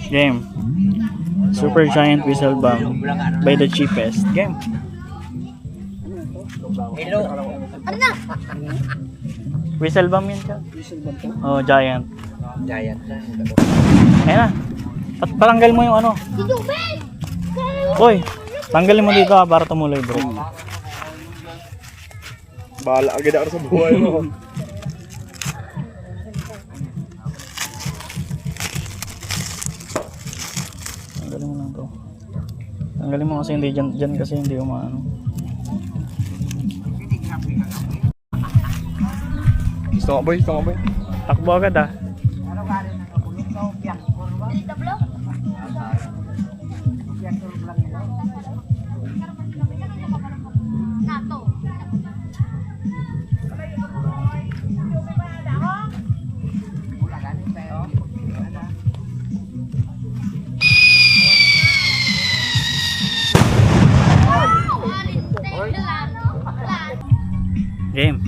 Game. Super Giant Whistle Bomb by the cheapest. Game. Hello. Ano na? Whistle Bomb yun ka? Oh, Giant. Giant na. Ayan na. Patanggal mo yung ano. Si Jubel! Boy, tanggalin mo dito para tumuloy bro. Bahala agad ako sa buhay mo. Tanggalin mo lang to. Tanggalin mo kasi hindi dyan kasi hindi umaano. Gusto nga boy, Takbo agad ah. Nato. Game.